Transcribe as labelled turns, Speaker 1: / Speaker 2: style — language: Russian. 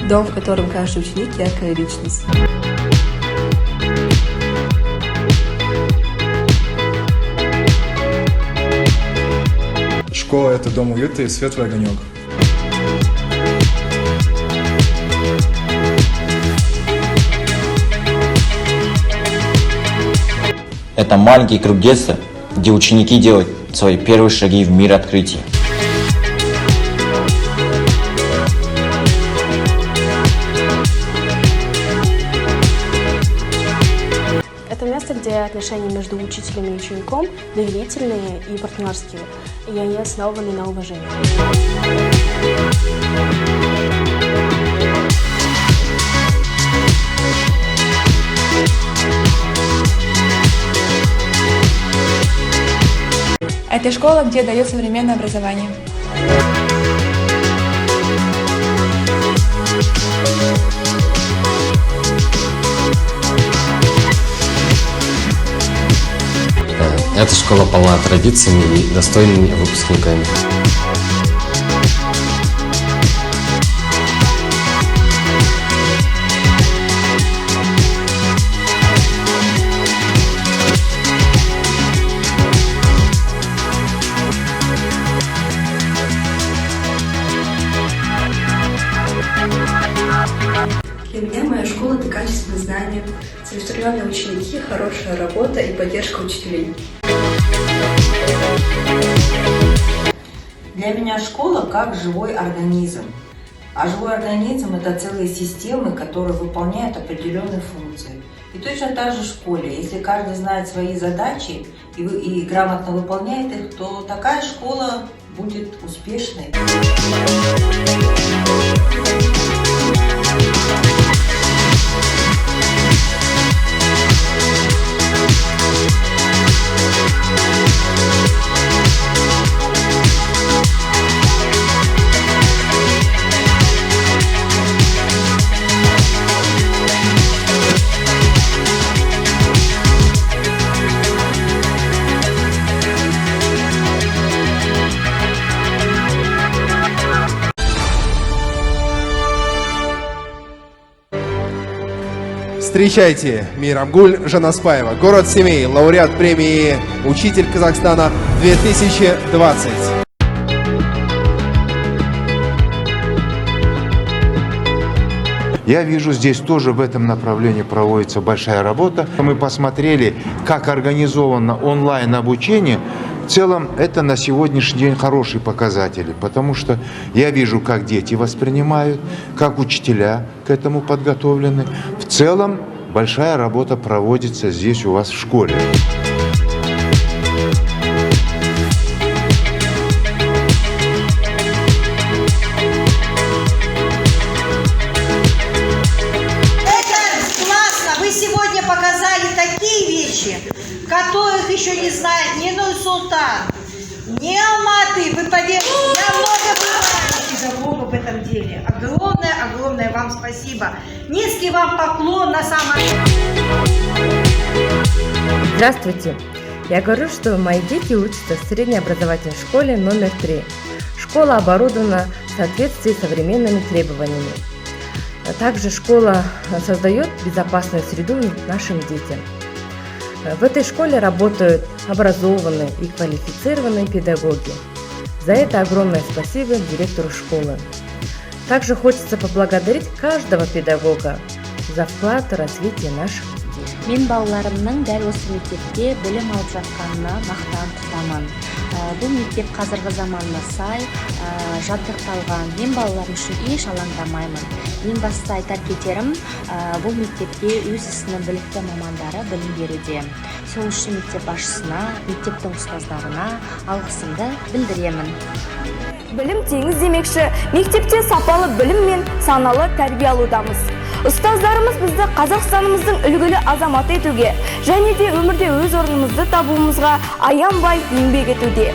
Speaker 1: Дом, в котором каждый ученик – яркая личность.
Speaker 2: Школа – это дом уюта и светлый огонек.
Speaker 3: Это маленький круг детства, где ученики делают свои первые шаги в мир открытий.
Speaker 4: Это место, где отношения между учителем и учеником доверительные и партнерские, и они основаны на уважении.
Speaker 5: Это школа, где дают современное образование.
Speaker 6: Эта школа полна традициями и достойными выпускниками.
Speaker 1: Для меня моя школа – это качественные знания, целеустремленные ученики, хорошая работа и поддержка учителей.
Speaker 7: Для меня школа как живой организм. А живой организм – это целые системы, которые выполняют определенные функции. И точно так же в школе. Если каждый знает свои задачи и грамотно выполняет их, то такая школа будет успешной.
Speaker 8: Встречайте, Мейрамгуль Жанаспаева, город Семей, лауреат премии «Учитель Казахстана 2020».
Speaker 9: Я вижу, здесь тоже в этом направлении проводится большая работа. Мы посмотрели, как организовано онлайн-обучение. В целом, это на сегодняшний день хорошие показатели, потому что я вижу, как дети воспринимают, как учителя к этому подготовлены. В целом, большая работа проводится здесь у вас в школе.
Speaker 7: Которых еще не знает ни Нур-Султан, ни Алматы. Вы поверьте, я много знаю педагогов в этом деле. Огромное вам спасибо. Низкий вам поклон на самом деле.
Speaker 10: Здравствуйте. Я говорю, что мои дети учатся в средней образовательной школе номер 3. Школа оборудована в соответствии с современными требованиями. Также школа создает безопасную среду нашим детям. В этой школе работают образованные и квалифицированные педагоги. За это огромное спасибо директору школы. Также хочется поблагодарить каждого педагога за вклад в развитие наших детей.
Speaker 4: Мен балаларымның дәл осы мектепте білім алып жатқанына мақтан тұтамын. Бұл мектеп қазіргі заманына сай жабдықталған. Мен балаларым үшін еш алаңдамаймын. Ең басты айтар кетерім, бұл мектепте өз ісінің білікті мамандары білім беруде. Сол үшін мектеп басшысына, мектептің ұстаздарына алғысымды білдіремін.
Speaker 5: Білім теңіз демекші, мектепте сапалы білім мен саналы тәрбие алудамыз. Ұстаздарымыз бізді Қазақстанымыздың үлгілі азаматы етуге және де өмірде өз орнымызды табуымызға аянбай еңбек етуде.